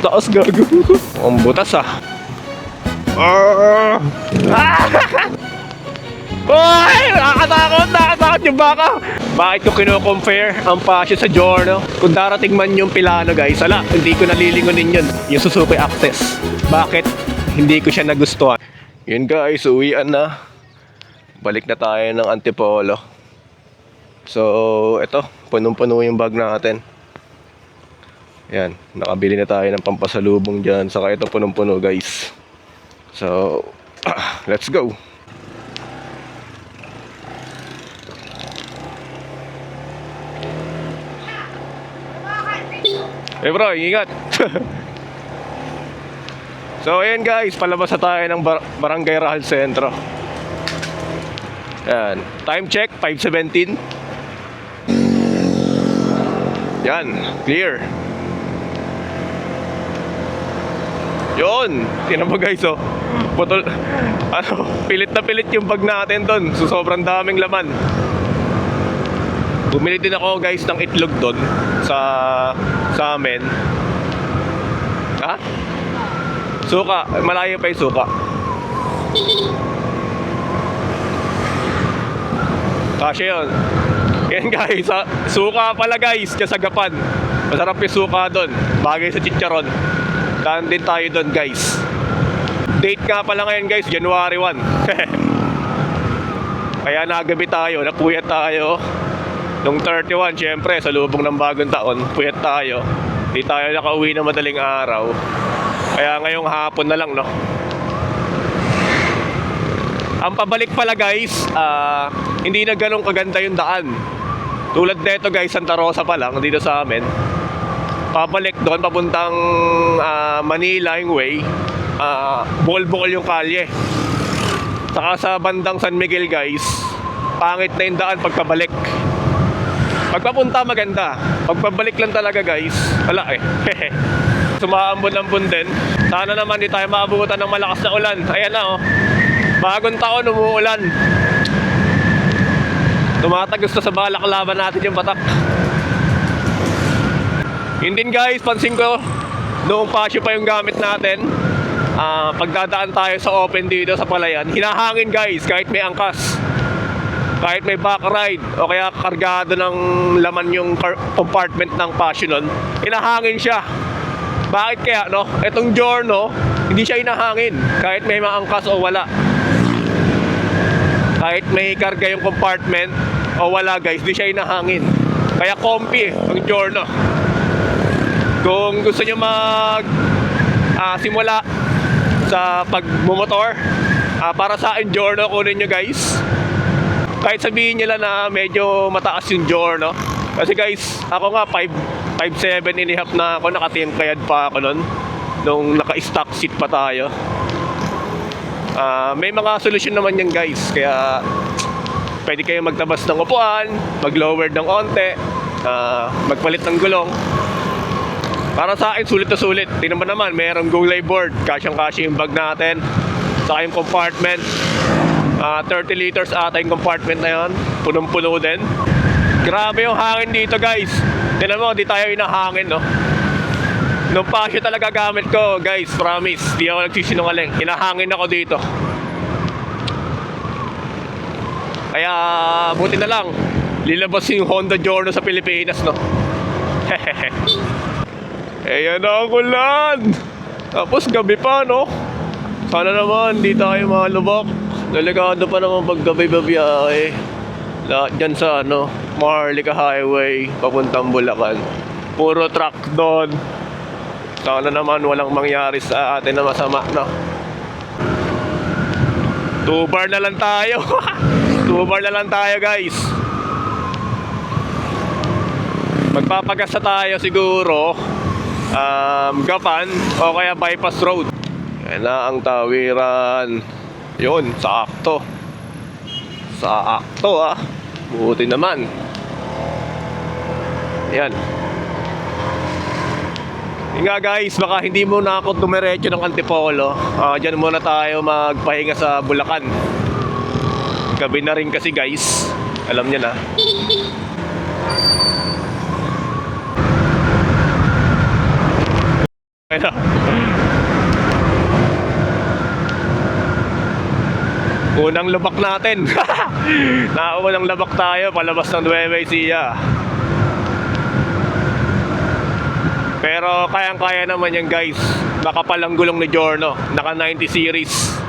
taas gago. Ang butas ah. Uy! Nakakatakot yung baka. Bakit ko kino-compare ang Passion sa Giorno? Kung darating man yung Pilano guys, ala, hindi ko nalilingunin yun. Yung Suzuki Access. Bakit? Hindi ko siya nagustuhan. Yun guys, uwian na. Balik na tayo ng Antipolo. So, eto, punong-puno yung bag natin. Yan, nakabili na tayo ng pampasalubong dyan. Saka ito punong-puno guys. So, let's go. Bro, ingat. So, ayan guys, palabas na tayo ng Barangay Rahal Centro. Yan, time check, 5:17. Yan, clear. Yun, tinan mo guys oh. Putol, pilit na pilit yung bag natin doon. So, sobrang daming laman. Bumili din ako guys ng itlog doon sa amin. Ha? Suka, malayo pa yung suka. Kasi yun. Yan guys, suka pala guys, kasagapan. Masarap yung suka doon. Bagay sa chicharon. Daan din tayo doon guys. Date nga pala ngayon guys, January 1. Kaya nagabi tayo, napuyat tayo. Nung 31, syempre, sa lubong ng bagong taon, puyat tayo. Di tayo nakauwi na madaling araw. Kaya ngayong hapon na lang, no? Ang pabalik pala guys, hindi na ganun kaganda yung daan. Tulad nito guys, Santa Rosa pa lang, dito sa amin. Pabalik doon, papuntang Manila yung way. Bukol-bukol yung kalye. Saka sa bandang San Miguel guys, pangit na yung daan pagpabalik. Pagpapunta maganda, pagpabalik lang talaga guys, wala eh. Sumaambon-ambon din. Sana naman di tayo maabutan ng malakas na ulan. Ayan na oh, bagong taon umuulan. Tumatagos na sa balaklaban natin yung batak. Yun din guys, pansin ko noong Passion pa yung gamit natin. Pagdadaan tayo sa open dito sa Palayan, hinahangin guys kahit may angkas. Kahit may back ride o kaya kargado ng laman yung compartment ng Passion nun, hinahangin siya. Bakit kaya no? Etong Giorno, hindi siya hinahangin kahit may maangkas o wala. Kahit may karga yung compartment o wala guys, hindi siya hinahangin. Kaya comfy ang Giorno. Kung gusto nyo simula sa pagmumotor, para sa akin Giorno kunin nyo guys. Kahit sabihin nila na medyo mataas yung Giorno. Kasi guys, ako nga 5'7" and a half na ako, nakatimpayad pa ako nun nung naka-stock seat pa tayo. May mga solusyon naman yan guys. Kaya pwede kayo magtabas ng upuan, mag-lower ng onte, magpalit ng gulong. Para sa akin, sulit na sulit. Tingnan mo naman, mayroong Go Live board, kasyang-kasya yung bag natin, saka yung compartment. 30 liters ata yung compartment na yun. Punong-puno din. Grabe yung hangin dito guys. Tingnan mo, di tayo inahangin no. Nung Passion talaga gamit ko guys, promise, di ako nagsisinungaling. Inahangin ako dito. Kaya buti na lang lilabas yung Honda Giorno sa Pilipinas no. Ayan na ang ulan. Tapos gabi pa no. Sana naman di tayo malubak. Delikado pa naman pag gabi babiyahe. Lahat dyan sa Marlica Highway papuntang Bulacan, puro truck doon. Sana naman walang mangyari sa atin na masama no. 2 bar na lang tayo. 2 bar na lang tayo guys. Magpapagasa tayo siguro Gapan o kaya bypass road. Yan na ang tawiran. Yun, sakto. Sakto buti naman. Yan. Yun nga guys, baka hindi muna ako tumiretso ng Antipolo. Diyan muna tayo magpahinga sa Bulacan. Gabi na rin kasi guys. Alam niyo na. Ano? Unang lubak natin. Unang lubak tayo palabas ng Nueva Ecija. Pero kayang-kaya naman yan guys. Nakapalang gulong ni Giorno, naka 90 series.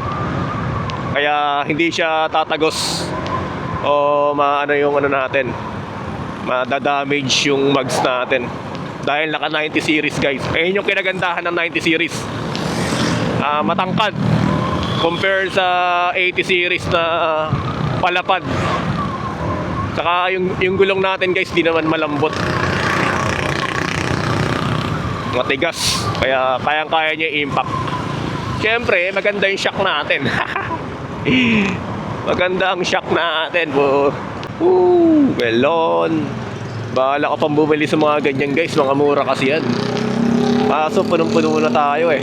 Kaya hindi siya tatagos o maano yung ano natin, madadamage yung mags natin. Dahil naka 90 series guys. Ayun yung kinagandahan ng 90 series. Matangkad compare sa 80 series na palapad. Saka yung gulong natin guys, di naman malambot, matigas. Kaya kayang-kaya niya i-impact. Siyempre, maganda yung shock natin. Maganda ang shock natin, bro. Melon. Bahala ka pang bumili sa mga ganyan guys, mga mura kasi yan. Kaso punong-puno na tayo eh.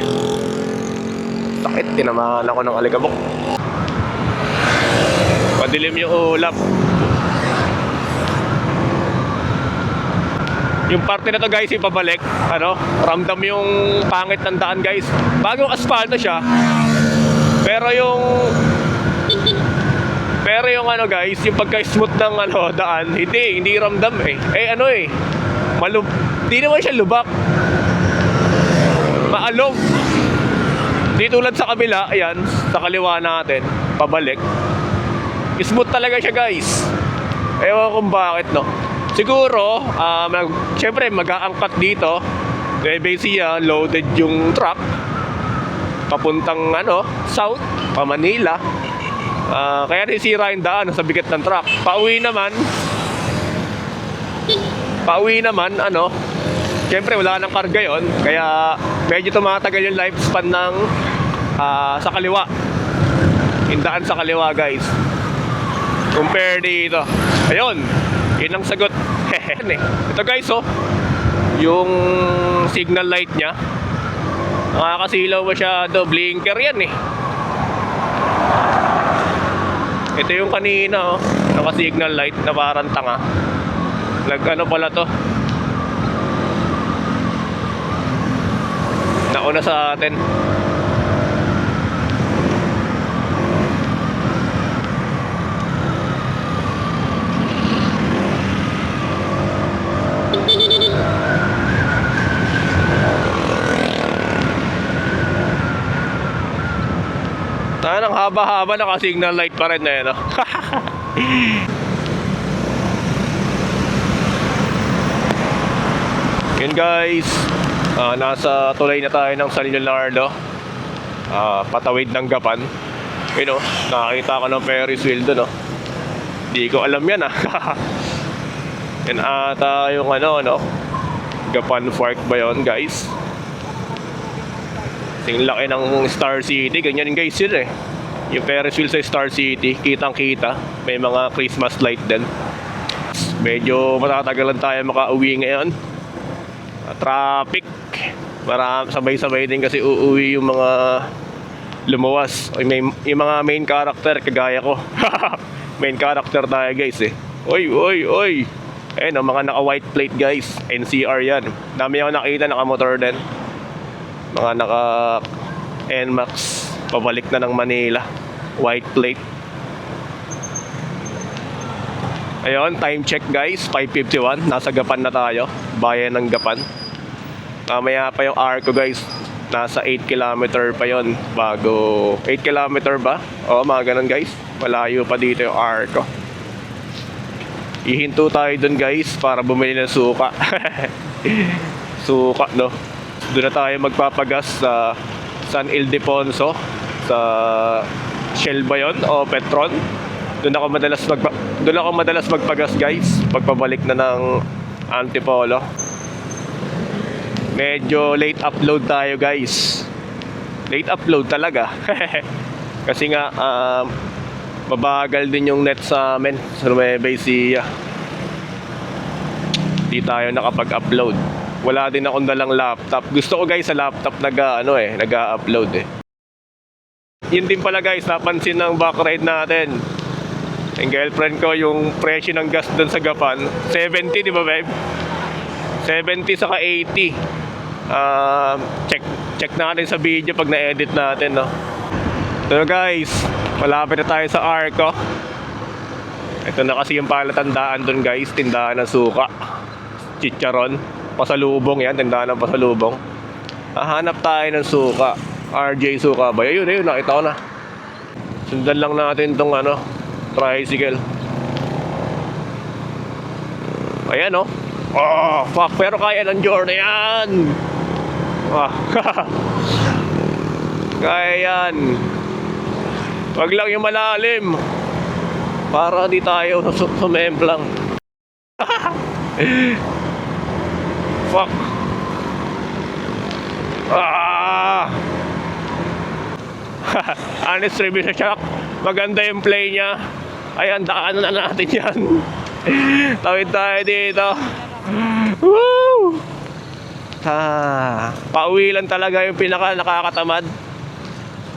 Sakit, tinamaan ako ng alikabok. Padilim yung ulap. Yung parte na to guys, yung pabalik, ano, ramdam yung pangit ng daan guys. Bagong asfalto siya. Pero yung ano guys, yung pagka-smooth ng ano, daan, hindi ramdam eh. Di naman siya lubak. Maalog. Di tulad sa kabila, ayan, sa kaliwa natin, pabalik. Smooth talaga siya guys. Ewan kung bakit, no. Siguro, syempre mag-aangkat dito. Nueva Ecija, loaded yung truck. Papuntang south, pa Manila. Kaya nasira yung daan sa bigat ng truck. Pauwi naman, syempre wala nang karga yon. Kaya medyo tumatagal yung lifespan ng sa kaliwa. Yung daan sa kaliwa guys. Compare dito. Ayun, yun ang sagot. Ito guys, yung signal light nya, nakakasilaw masyado. Blinker yan eh. Ito yung kanina, naka-signal light na parang tanga. Ano pala to? Nauna sa atin. Ang haba-haba, naka-signal light pa rin na yan, Yun guys, nasa tulay na tayo ng San Leonardo, patawid ng Gapan. Yun nakakita ko ng Ferris wheel doon, Di ko alam yan, Yan ata yung Gapan Park ba yun guys? Yung laki ng Star City, ganyan guys yun eh. Yung Ferris wheel sa Star City, kitang-kita. May mga Christmas light din. Medyo matatagalan tayo makauwi ngayon. Traffic. Sabay-sabay din kasi uuwi yung mga lumuwas. Yung mga main character, kagaya ko. Main character tayo guys eh. Oy. Ayun mga naka-white plate guys. NCR yan. Dami ako nakita, naka-motor din. Mga naka-NMAX. Pabalik na ng Manila. White plate. Ayun, time check guys, 5:51. Nasa Gapan na tayo. Bayan ng Gapan. Mamaya pa yung arco guys. Nasa 8 km pa yon bago 8 km ba? O mga ganun guys. Malayo pa dito yung arco. Ihinto tayo dun guys para bumili ng suka. Suka doon na tayo magpapagas sa San Ildefonso, sa Shell ba yun o Petron. Doon ako madalas magpagas guys pagpabalik na ng Antipolo. Medyo late upload tayo guys. Late upload talaga. Kasi nga mabagal din yung net sa amin sa Nueva Ecija. Di tayo nakapag-upload. Wala din akong dalang laptop. Gusto ko guys sa laptop nag-upload eh. Yun din pala guys, napansin ng backride natin. Yung girlfriend ko, yung presyo ng gas dun sa Gapan, 70, di ba babe? 70 saka 80. Check natin sa video pag na-edit natin, no? So guys, malapit na tayo sa Arco. Ito na kasi yung palatandaan dun guys, tindahan ng suka, chicharon, pasalubong yan, tindahan ng pasalubong. Hahanap tayo ng suka, RJ Suka ba? Ayun, nakita ko na. Sundan lang natin tong tricycle. Ayan, oh. Oh, fuck, pero kaya ng journey yan. Kaya yan. Wag lang yung malalim, para di tayo sumemplang. Fuck. Honest review sa shock. Maganda yung play niya. Ayan, daanan na natin yan. Tawid tayo dito. Woo! Pauwi lang talaga yung pinaka nakakatamad.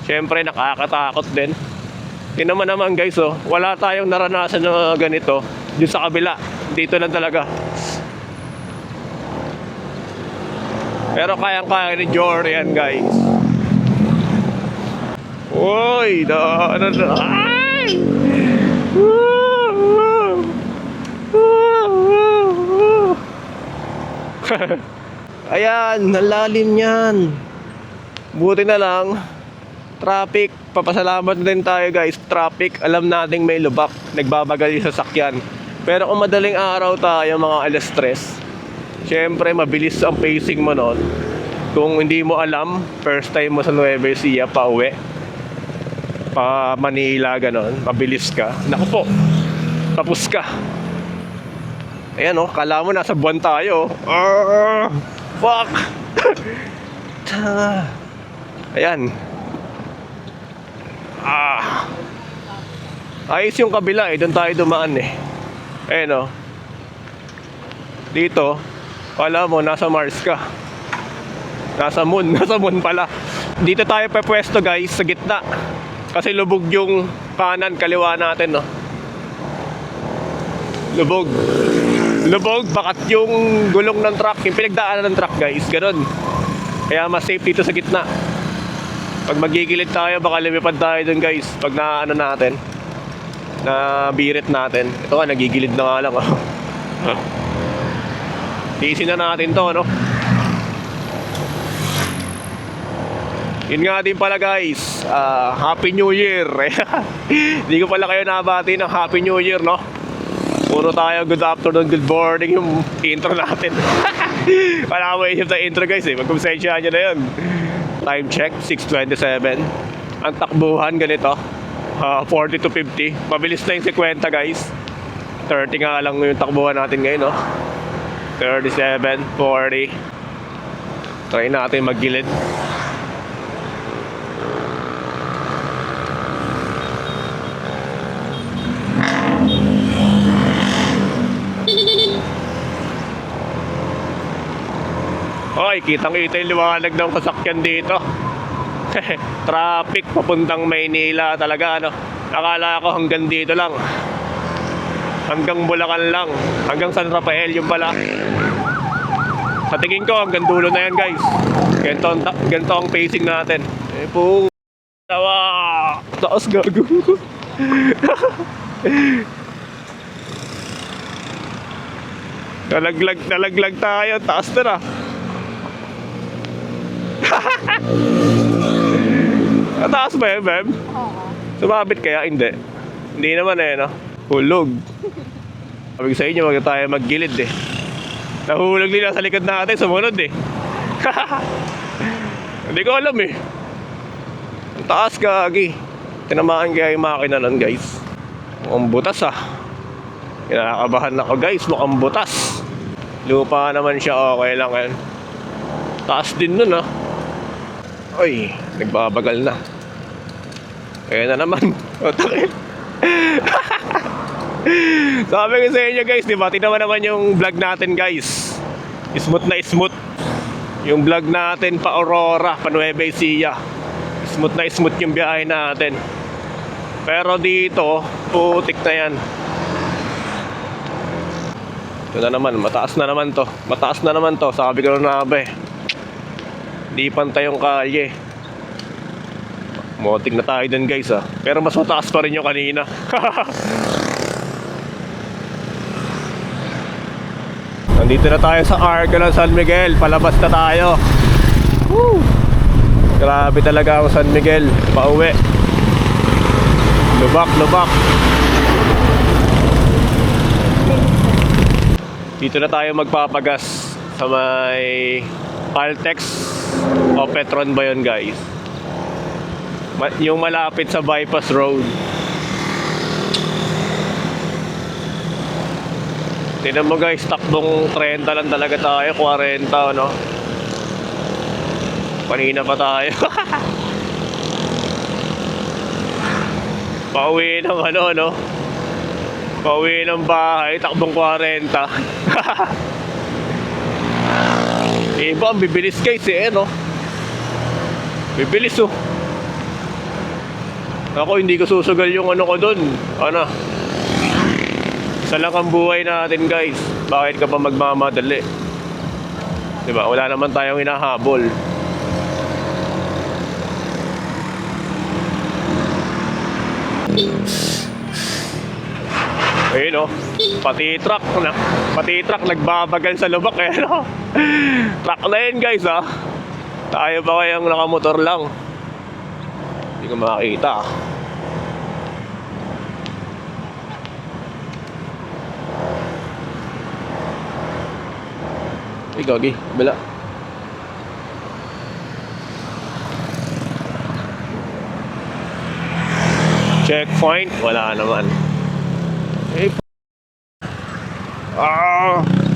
Siyempre nakakatakot din. Yun naman guys, oh, wala tayong naranasan na ganito dun sa kabila. Dito lang talaga. Pero kayang-kaya ni Jordan guys. Uy, ay! Ayan, nalalim yan. Buti na lang traffic, papasalamat din tayo guys. Traffic, alam nating may lubak, nagbabagal yung sasakyan. Pero kung madaling araw tayo, mga alas 3, syempre mabilis ang pacing mo nun. Kung hindi mo alam, first time mo sa Nueva Ecija pa uwi, pa Manila, ganon, mabilis ka. Naku po, tapos ka. Ayan, oh, kala mo nasa buwan tayo. Fuck. Ayan. Ayos yung kabila eh, doon tayo dumaan eh. Ayan, oh. Dito, kala mo nasa Mars ka. Nasa moon pala. Dito tayo pwesto guys, sa gitna. Kasi lubog yung kanan, kaliwa natin, no. Lubog, bakat yung gulong ng truck, yung pinagdaanan ng truck guys, ganun. Kaya mas safe dito sa gitna. Pag magigilid tayo, baka lumipad tayo dun guys. Pag natin, birit natin. Ito nga, nagigilid na nga lang, oh. Tiisin na natin to, no. Yun nga din pala guys, Happy New Year. Hindi ko pala kayo nabati ng Happy New Year, no. Puro tayo good afternoon, good morning yung intro natin. Wala ko isip sa intro guys eh, magkumsensya nyo na yun. Time check, 6:27. Ang takbuhan ganito, 40 to 50. Mabilis na yung 50 guys. 30 nga lang yung takbuhan natin ngayon, no. 37, 40. Try natin maggilid. Oy, kitang-kita yung liwanag ng sasakyan dito. Traffic papuntang Maynila talaga, ano. Akala ko hanggang dito lang. Hanggang Bulacan lang. Hanggang San Rafael yung pala. Sa tingin ko hanggang dulo na yan guys. Ganito ang pacing natin. Eh po. Tawa. Taas gago. Nalaglag tayo. Taas na na. Taas ba yun, Beb? Oo. Sumabit kaya? Hindi. Hindi naman eh, no? Hulog. Sabi ko sa inyo, wag tayo maggilid eh. Nahulog nila sa likod natin, sumunod eh. Hindi ko alam eh. Ang taas gagi. Tinamaan kaya yung makina nun guys. Mukhang butas ah. Kinakabahan ako guys, mukhang butas. Lupa naman siya, okay lang yan. Taas din nun ah. Oy, nagbabagal na. Kaya na naman. Otak. Sabi ko sa inyo guys, di ba? Tingnan naman yung vlog natin guys. Smooth na smooth. Yung vlog natin pa Aurora, pa Nueva Ecija. Smooth na smooth yung biyahe natin. Pero dito, putik na yan. Ito na naman, mataas na naman to. Mataas na naman to, sabi ko na ba eh. Hindi pantay yung kalye. Motik na tayo dun guys ah. Pero mas mataas pa rin yung kanina. Nandito na tayo sa Arca ng San Miguel. Palabas na tayo. Woo! Grabe talaga ang San Miguel. Pauwi. Lubak, lubak. Dito na tayo magpapagas sa may Altex o Petron ba yun guys? Yung malapit sa bypass road. Tingnan mo guys, takbong 30 lang talaga tayo, 40 ano. Kanina pa tayo. Pauwi ng ano no. Pauwi ng bahay, takbong 40. Iba ang bibilis guys eh no. Bibilis oh. Ako hindi ko susugal yung ano ko dun. Ano? Isa lang ang buhay natin guys. Bakit ka pa magmamadali? Diba? Wala naman tayong hinahabol. Ayun oh. Pati truck nagbabagal sa lubak eh no? Truck na yun guys ah. Tayo ba kayang nakamotor lang? Hindi ko makakita. Ay, gagi. Bala. Checkpoint. Wala naman. Eh,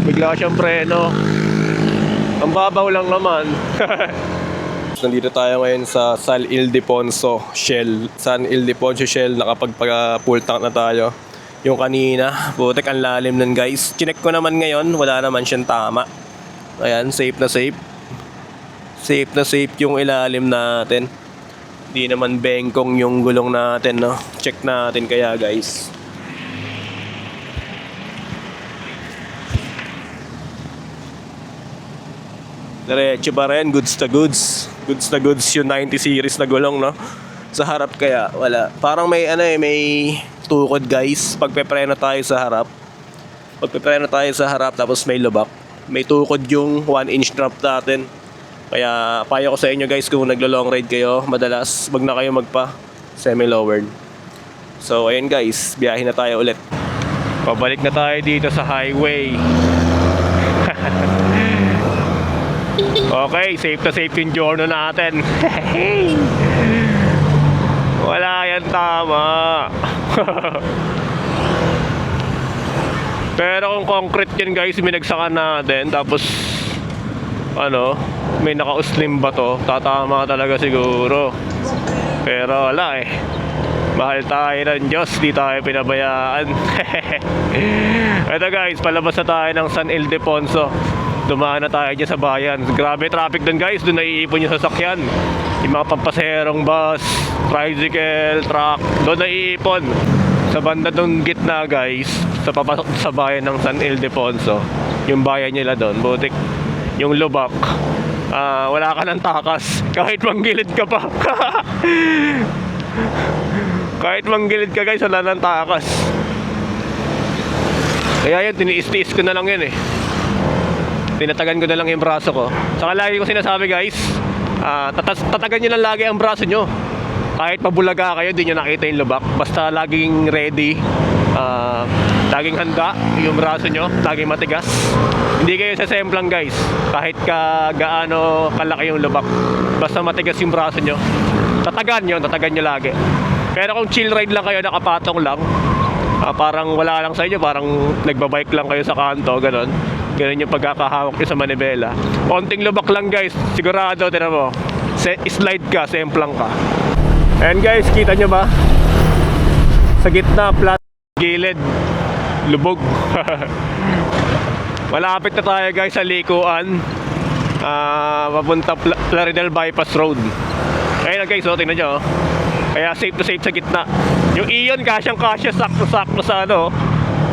bigla siyang preno. Ang babaw lang naman. Nandito tayo ngayon sa San Ildefonso Shell. San Ildefonso Shell, nakapagpa-full tank na tayo. Yung kanina, putek ang lalim nun guys. Chinek ko naman ngayon, wala naman siyang tama. Ayan, safe na safe. Safe na safe yung ilalim natin. Di naman bengkong yung gulong natin, no? Check natin kaya guys. Diretso pa rin, goods na goods. Goods na goods yung 90 series na gulong, no? Sa harap kaya, wala. Parang may ano eh, may tukod guys. Pagpepreno tayo sa harap. Pagpepreno tayo sa harap, tapos may lubak. May tukod yung 1-inch drop natin. Kaya payo ko sa inyo guys, kung naglo-long ride kayo, madalas, wag na kayo magpa semi-lowered. So ayun guys, biyahe na tayo ulit. Pabalik na tayo dito sa highway. Okay, safe na safe yung journey natin. Wala yan tama. Pero kung concrete yan guys, binagsakan natin. Tapos ano, may naka-uslim ba to, tatama talaga siguro. Pero wala eh. Mahal tayo ng Diyos, di tayo pinabayaan. Ito guys, palabas na tayo ng San Ildefonso. Dumaan na tayo dyan sa bayan. Grabe traffic dun guys, dun naiipon yung sasakyan. Yung mga pampaserong bus, tricycle, truck, doon naiipon. Sa banda dun gitna guys, sa papasok sa bayan ng San Ildefonso, yung bayan nila doon, butik yung lubak. Wala ka ng takas. Kahit manggilid ka pa. Kahit manggilid ka guys, wala ng takas. Kaya yan, tiniis-tiis ko na lang yun eh. Tinatagan ko na lang yung braso ko. Saka lagi ko sinasabi guys, tatagan nyo lang lagi ang braso nyo. Kahit mabulaga kayo, di nyo nakita yung lubak. Basta laging ready, laging handa yung braso nyo, laging matigas. Hindi kayo sasemplang guys, kahit gaano kalaki yung lubak. Basta matigas yung braso nyo, tatagan nyo lagi. Pero kung chill ride lang kayo, nakapatong lang, parang wala lang sa inyo, parang nagbabike lang kayo sa kanto, ganon yung pagkakahawak nyo sa manibela. Konting lubak lang guys, sigurado, tinan mo, slide ka, semplang ka. Ayan guys, kita nyo ba? Sa gitna, flat, gilid, lubog. Malapit na tayo guys sa likuan, papunta Plaridel Bypass Road. Ayun guys, tingnan nyo. Kaya safe to safe sa gitna. Yung Ion, kasyang-kasya, sakto-sakto sa ano,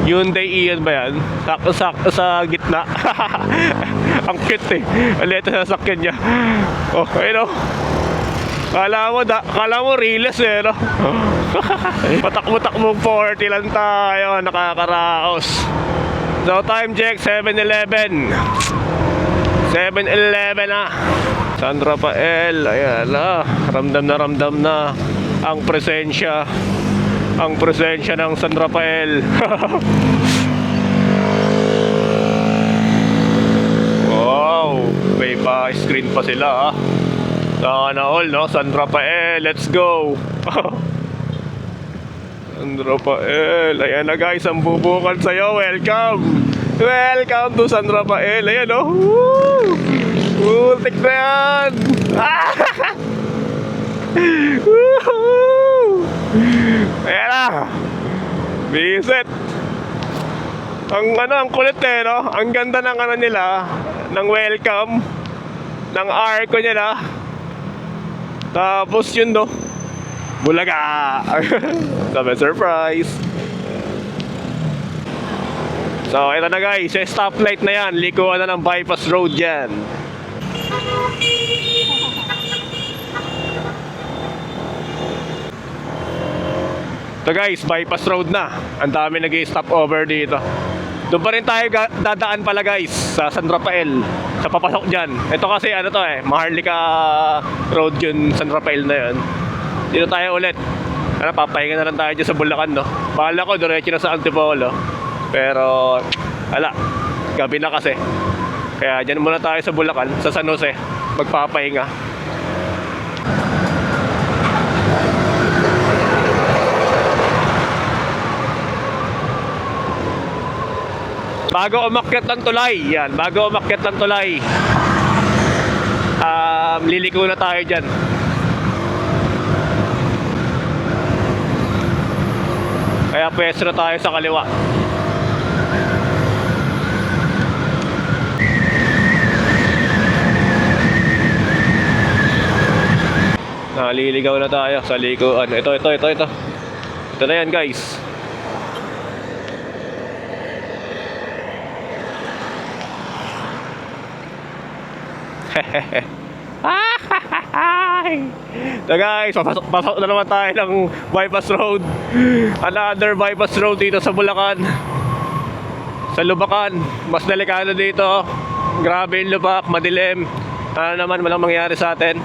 Hyundai Ion ba yan? Sakto-sakto sa gitna. Ang cute eh. Aleta sa sasakyan niya. Oh, ayun oh. Kala mo riles eh, no? Patakbo-takbo 40 lang tayo, nakakaraos. So time check, 7-Eleven. 7-Eleven na. San Rafael, ayan na. Ramdam na ang presensya. Ang presensya ng San Rafael. Wow, may pa-screen pa sila ah. Sana all, no? San Rafael, let's go. San Rafael, ayan na guys, ang bubukal sa'yo. Welcome. Welcome to San Rafael. Ayan no. Woo! Ultik na yan. Ayan na. Visit. Ang kulit eh, no? Ang ganda ng nila, ng welcome, ng arko niya na. Tapos yun no, bulaga. Sabi surprise. So ito na guys, yung stoplight na yan. Likuan na ng bypass road yan. Ito guys, bypass road na. Ang dami nag-i-stop over dito. Doon pa rin tayo dadaan pala guys, sa San Rafael. Sa papasok dyan. Ito kasi ano to eh, Maharlika Road yun, San Rafael na yun. Dito tayo ulit. Ano, papahinga na lang tayo dyan sa Bulacan no. Bahala ko, diretso na sa Antipolo. Pero, ala, gabi na kasi. Kaya dyan muna tayo sa Bulacan, sa San Jose. Magpapahinga. Bago umakyat ng tulay, yan, bago umakyat ng tulay, liliko na tayo dyan. Kaya pwesto na tayo sa kaliwa. Naliligaw na tayo sa likuan. Ito. Ito na yan guys. So guys, pasok na naman tayo ng bypass road. Another bypass road dito sa Bulacan. Sa Lubacan, mas delikado dito. Grabe yung lubak, madilim. Ano naman, walang mangyari sa atin.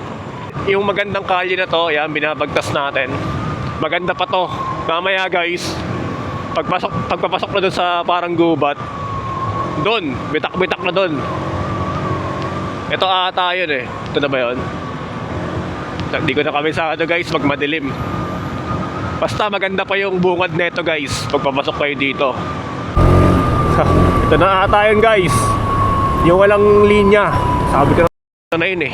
Yung magandang kalye na to, yan, binabagtas natin. Maganda pa to. Mamaya guys, pagpapasok na dun sa parang gubat, dun, bitak-bitak na dun. Ito ata yun eh. Ito na ba yun? Hindi ko na kabisado guys, pag madilim. Basta maganda pa yung bungad neto guys, pagpapasok kayo dito. Ito na ata yun guys, yung walang linya. Sabi ko na yun eh.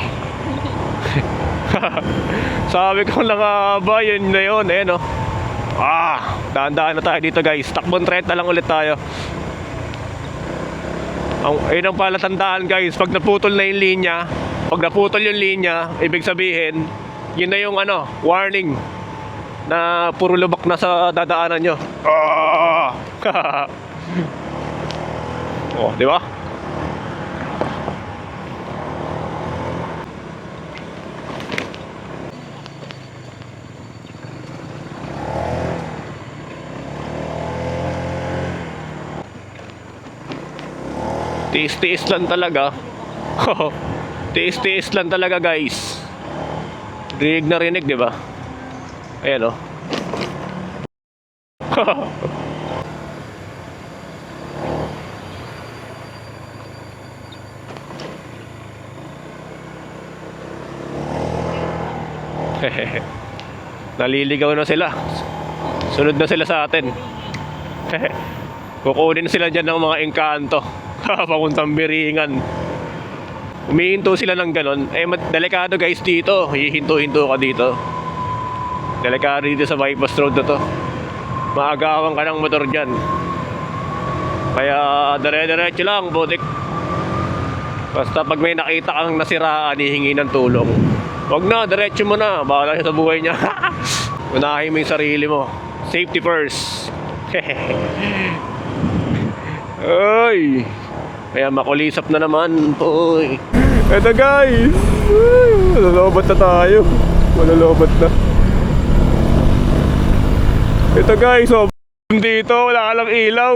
Sabi ko na nga ba, yun na yun eh no. Dahan-dahan na tayo dito guys. Takbon 30 lang ulit tayo. Ayun ang palatandaan guys, pag naputol na yung linya, pag naputol yung linya, ibig sabihin, yun na yung warning na puro lubak na sa dadaanan nyo. Oh, di ba? Tiis-tiis lang talaga. Tiis-tiis lang talaga guys. Rinig na rinig, di ba? Ayan o. Naliligaw na sila. Sunod na sila sa atin. Kukunin sila dyan ng mga engkanto. Papuntang Biringan. Umihinto sila ng ganon. Delikado guys dito. Hihinto-hinto ka dito. Delikado dito sa bypass road na to. Maagawan ka ng motor dyan. Kaya dire-diretso lang, butik. Basta pag may nakita kang nasiraan, hihingi ng tulong. Wag na, diretso mo na. Bahala siya sa buhay niya. Unahin mo yung sarili mo. Safety first. Ay, Kaya makulisap na naman. Uy. Eto guys. Uy, malalobat na tayo. Malalobat na. Ito guys, oh, dito wala ka lang ilaw.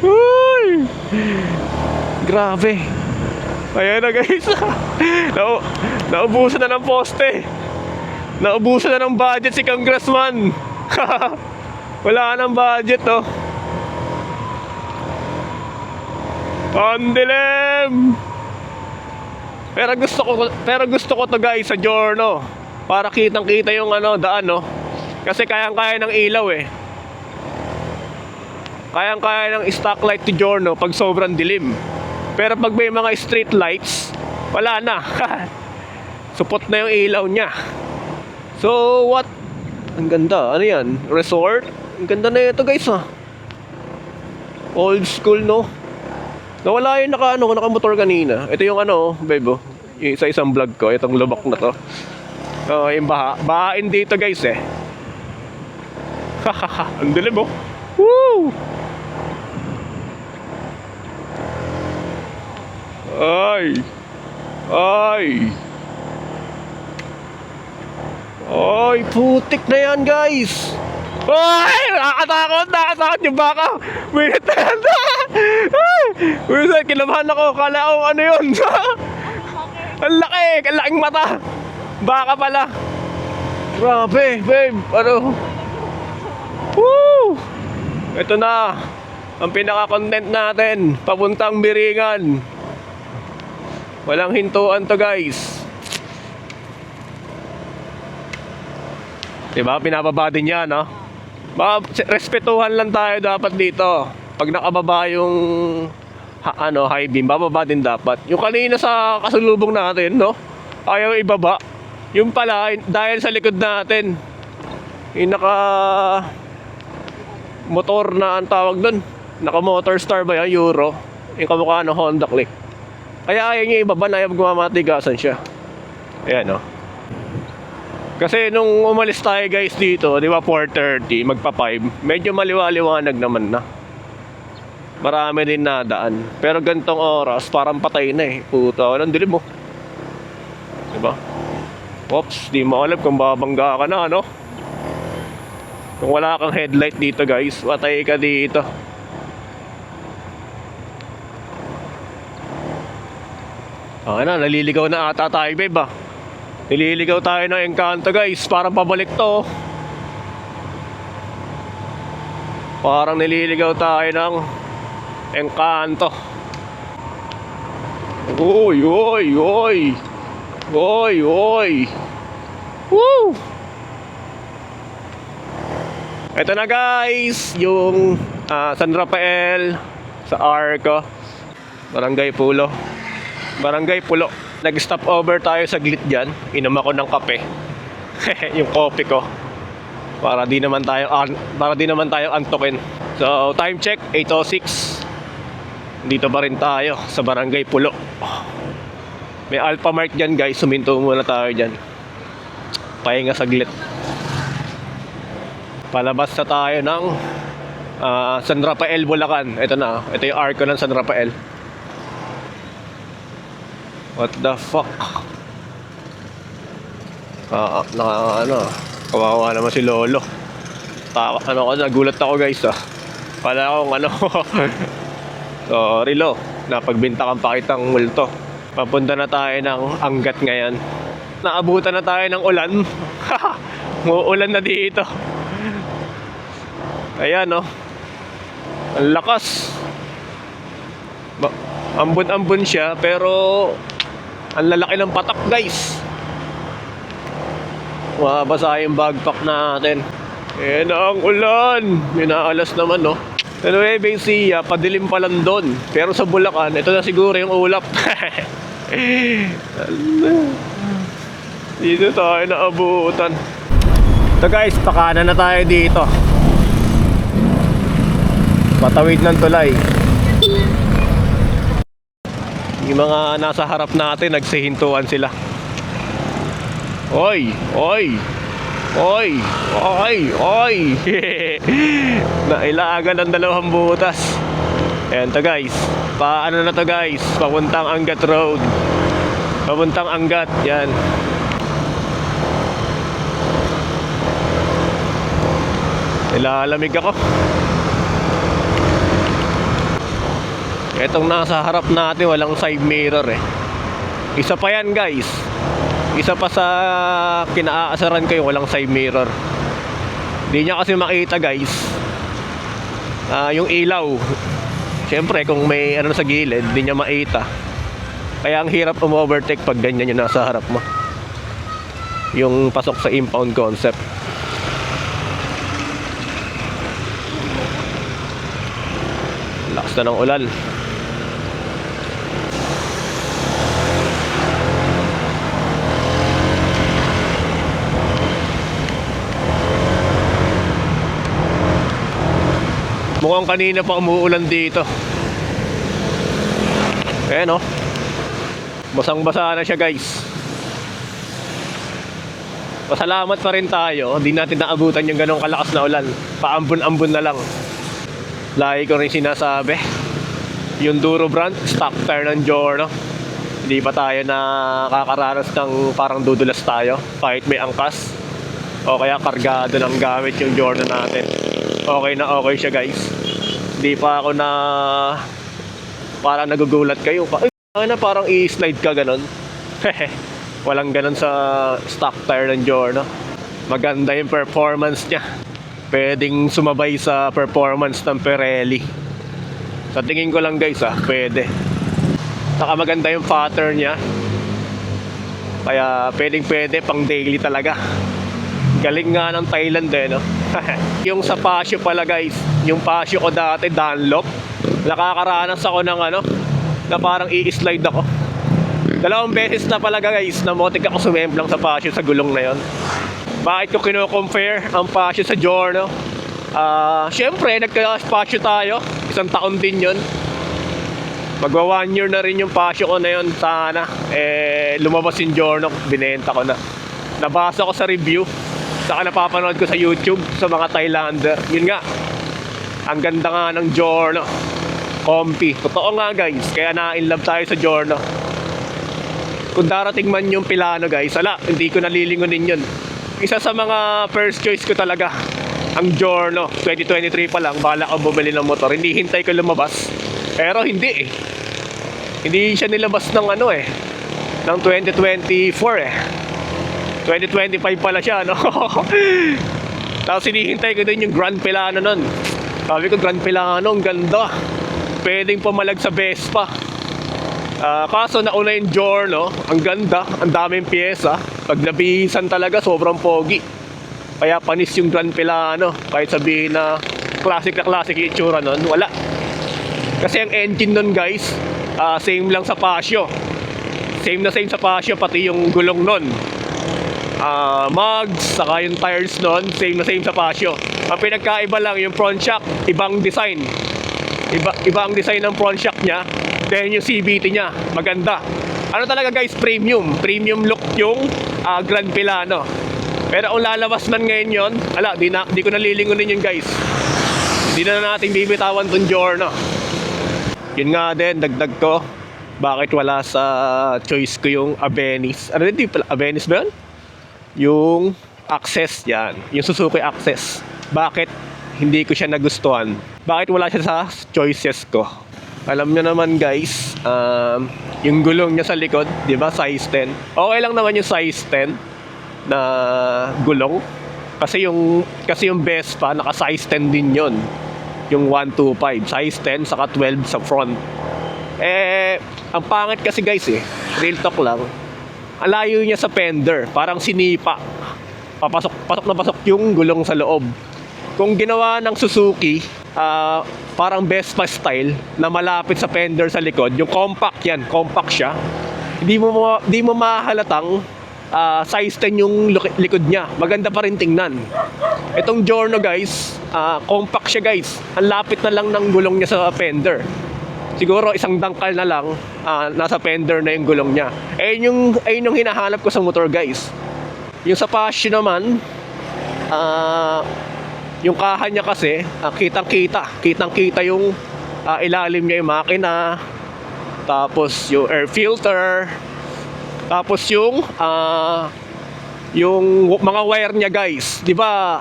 Uy. Grabe. Ayan na guys. Naubusan na ng poste. Naubusan na ng budget si Congressman. Wala nang budget, oh. Ang dilim. Pero gusto ko to guys sa Giorno. Para kitang-kita yung daan, no. Kasi kayang-kaya ng ilaw eh. Kayang-kaya ng stock light to Giorno pag sobrang dilim. Pero pag may mga street lights, wala na. Supot na yung ilaw niya. So what? Ang ganda. Ano yan? Resort? Ang ganda na ito guys, ha. Old school, no. Nawala yung naka-motor kanina. Ito yung bebo. Yung isa-isang vlog ko. Itong lubak na to. Yung bahain dito guys eh. Hahaha. Ang dilim, oh. Woo! Ay! Ay! Ay! Putik na yan guys! Ay! Nakakatakot yung baka! Minit na yan! Minsan, kinabahan ako. Kala ko ano yun? Ang laki! Ang laking mata! Baka pala! Grabe, babe! Woo! Ito na! Ang pinaka-content natin! Papuntang Biringan! Walang hintuan to guys! Diba? Pinababa din yan, no? Respetuhan lang tayo dapat dito. Pag nakababa yung high beam, bababa din dapat. Yung kanina sa kasalubong natin, no? Ayaw ibaba. Yung pala, dahil sa likod natin, yung motor na ang tawag doon. Naka motor star ba yan? Euro. Yung kamukha ng Honda Click. Kaya ayaw niya ibaba na, ayaw gumamatigasan siya. Ayan, no? Kasi nung umalis tayo guys dito, di ba 4:30, magpa 5, medyo maliwaliwanag naman na. Marami din nadaan. Pero gantong oras, parang patay na eh. Puta, walang dilim mo. Diba? Oops, di mo alam kung babangga ka na, no? Kung wala kang headlight dito guys, patay ka dito. Naliligaw na ata tayo, babe, ah. Nililigaw tayo ng Encanto guys. Parang pabalik to. Parang nililigaw tayo ng Encanto. Uy, uy, uy. Uy, uy. Woo! Ito na guys, yung San Rafael sa Arco, Barangay Pulo. Nag-stop over tayo saglit dyan. Inom ako ng kape. Yung kopi ko. Para di naman tayo antokin. So, time check, 8:06. Dito pa rin tayo sa Barangay Pulo. May Alphamart dyan guys. Suminto muna tayo dyan. Pahinga saglit. Palabas na tayo ng San Rafael, Bulacan. Ito na. Ito yung arco ng San Rafael. What the fuck? Kawawa naman si Lolo. Nagulat ako guys, ah. Pala akong sorry Lo, napagbintakan pa kitang multo. Papunta na tayo ng Angat ngayon. Naabutan na tayo ng ulan. Uulan na dito. Ayan, oh. Ang lakas. Ambon-ambon siya, pero ang lalaki ng patak guys. Mabasa yung backpack natin. Ayan ang ulan. Minaalas naman, no. Anyway, Besia, padilim pa lang doon. Pero sa Bulacan, ito na siguro yung ulap. Dito tayo naabutan. Ito guys, pakanan na tayo dito. Patawid ng tulay. Yung mga nasa harap natin, nagsihintuan sila. Oy! Oy! Oy! Oy! Oy! Nailagan ng dalawang butas. Ayan to guys. Paano na to guys? Papuntang Angat Road. Papuntang Angat, yan. Nilalamig ako. Etong nasa harap natin walang side mirror eh. Isa pa yan guys. Isa pa sa kinaasaran ko yung walang side mirror. Hindi niya kasi makita guys. Yung ilaw. Siyempre kung may ano sa gilid, hindi niya makita. Kaya ang hirap overtake pag ganyan yung nasa harap mo. Yung pasok sa impound concept. Lakas na ng ulan. Mukhang kanina pa umuulan dito. Ayan o. Basang-basa na siya guys. Pasalamat pa rin tayo. Hindi natin naabutan yung ganong kalakas na ulan. Paambon-ambon na lang. Lagi ko rin sinasabi. Yung Duro brand, stock tire ng Giorno. Hindi pa tayo nakakaranas ng parang dudulas tayo. Kahit may angkas. O kaya kargado ng gamit yung Giorno natin. Okay na okay siya guys. Hindi pa ako na parang nagugulat kayo. Parang i-slide ka ganon. Walang ganon sa stock tire ng Giorno. Maganda yung performance niya. Pwedeng sumabay sa performance ng Pirelli. Sa tingin ko lang guys pwede. Saka maganda yung pattern niya. Kaya pwedeng pwede pang daily talaga. Galing nga ng Thailand no. Yung sa Pasio pala guys, yung Pasio ko dati Dunlop, nakakaranas ako ng na parang i-slide ako. 2 beses na pala guys na motik ako sumemplang sa Pasio sa gulong na yon. Bakit ko kino-compare ang Pasio sa Giorno? Siyempre nagka-Pasio tayo, 1 taon din yon. Magwa 1 year na rin yung Pasio ko na yon. Sana lumabas yung Giorno, binenta ko na. Nabasa ko sa review, saka napapanood ko sa YouTube sa mga Thailander. Yun nga, ang ganda nga ng Giorno, comfy. Totoo nga guys, kaya na-inlove tayo sa Giorno. Kung darating man yung Pilano guys, hindi ko nalilingunin yun. Isa sa mga first choice ko talaga ang Giorno. 2023 pa lang, bala ko bumili ng motor. Hindi hintay ko lumabas. Pero hindi hindi siya nilabas ng ng 2024 2025 pala siya, no? Tapos hinihintay ko din yung Grand Pilano nun. Sabi ko, Grand Pilano, ang ganda. Pwedeng pumalag sa Vespa. Kaso nauna yung Giorno, ang ganda, ang daming pyesa. Pag nabihisan talaga, sobrang pogi. Kaya panis yung Grand Pilano. Kahit sabihin na classic yung itsura nun, wala. Kasi ang engine nun guys, same lang sa Pasio. Same na same sa Pasio, pati yung gulong nun. Mugs, saka yung tires nun, same na same sa Pasio. Ang pinagkaiba lang yung front shock, ibang design. Iba ang design ng front shock niya. Then yung CVT niya, maganda. Ano talaga guys, premium look yung Grand Pilano. Pero kung lalabas man ngayon yun, di ko nalilingunin yun guys. Hindi na natin bibitawan tong Giorno. Yun nga din, dagdag ko, bakit wala sa choice ko yung Abenis. Hindi pala, Abenis ba yun? Yung Access yan, yung Suzuki Access. Bakit hindi ko siya nagustuhan? Bakit wala siya sa choices ko? Alam nyo naman guys, yung gulong niya sa likod, di ba, size 10. Okay lang naman yung size 10 na gulong. Kasi yung Vespa, naka size 10 din yon. Yung 125, size 10, saka 12 sa front. Ang pangit kasi guys real talk lang. Ang layo niya sa fender, parang sinipa. Pasok na pasok yung gulong sa loob. Kung ginawa ng Suzuki, parang Vespa style na malapit sa fender sa likod, yung compact siya. Hindi mo mahalatang size 10 yung likod niya. Maganda pa rin tingnan. Itong Giorno guys, compact siya guys. Ang lapit na lang ng gulong niya sa fender. Siguro isang dangkal na lang, nasa fender na yung gulong niya. Ayun yung hinahanap ko sa motor guys. Yung sa Pasio naman, yung kahan niya kasi, kitang-kita yung ilalim niya yung makina, tapos yung air filter, tapos yung mga wire niya guys. Di ba,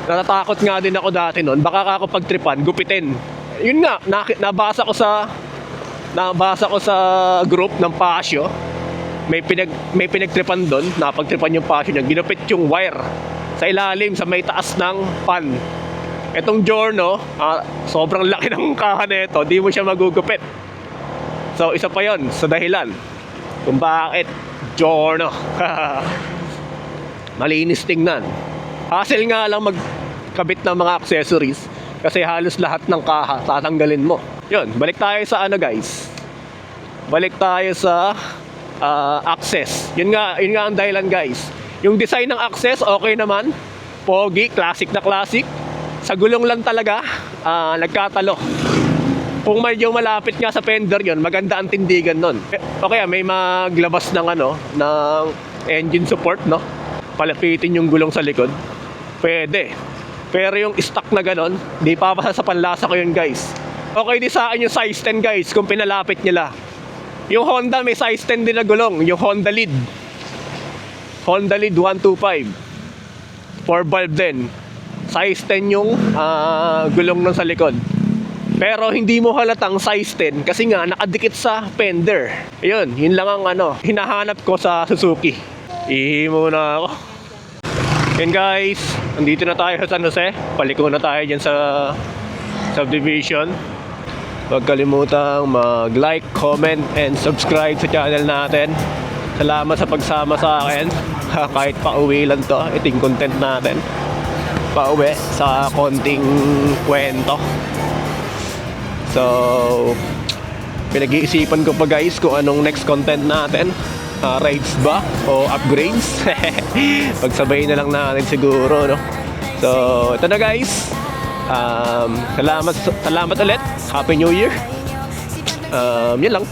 natatakot nga din ako dati noon, baka ako pagtripan, gupitin. Yun nga, nabasa ko sa group ng Pasio. May pinagtripan doon, napagtripan yung Pasio niya, ginupit yung wire sa ilalim, sa may taas ng pan. Etong Giorno, sobrang laki ng kaha nito, di mo siya magugupit. So isa pa yon sa dahilan kung bakit Giorno. Malinis tingnan. Hassle nga lang magkabit ng mga accessories kasi halos lahat ng kaha tatanggalin mo. Yun, balik tayo sa guys. Balik tayo sa access. Yun nga ang dahilan guys. Yung design ng access okay naman. Pogi, classic na classic. Sa gulong lang talaga nagkatalo. Kung medyo malapit nga sa fender yun, maganda ang tindigan nun. Okay, may maglabas ng ng engine support, no? Palapitin yung gulong sa likod. Pwede. Pero yung stock na ganon, di papasa sa panlasa ko yun guys. Okay di sa akin yung size 10 guys kung pinalapit nila. Yung Honda may size 10 din na gulong, yung Honda Lead. Honda Lead 125. 4 valve din. Size 10 yung gulong nun sa likod. Pero hindi mo halatang size 10 kasi nga nakadikit sa fender. Ayun, yun lang ang hinahanap ko sa Suzuki. Ihimo na ako. Yan guys, nandito na tayo sa San Jose. Paliko na tayo dyan sa subdivision. Huwag kalimutang mag-like, comment, and subscribe sa channel natin. Salamat sa pagsama sa akin. Kahit pauwi lang to, iting content natin. Pauwi sa konting kwento. So, pinag-iisipan ko pa guys kung anong next content natin. Rides ba o upgrades? Pagsabay na lang natin siguro, no? So, ito na guys. Salamat ulit. Happy New Year. Yun lang.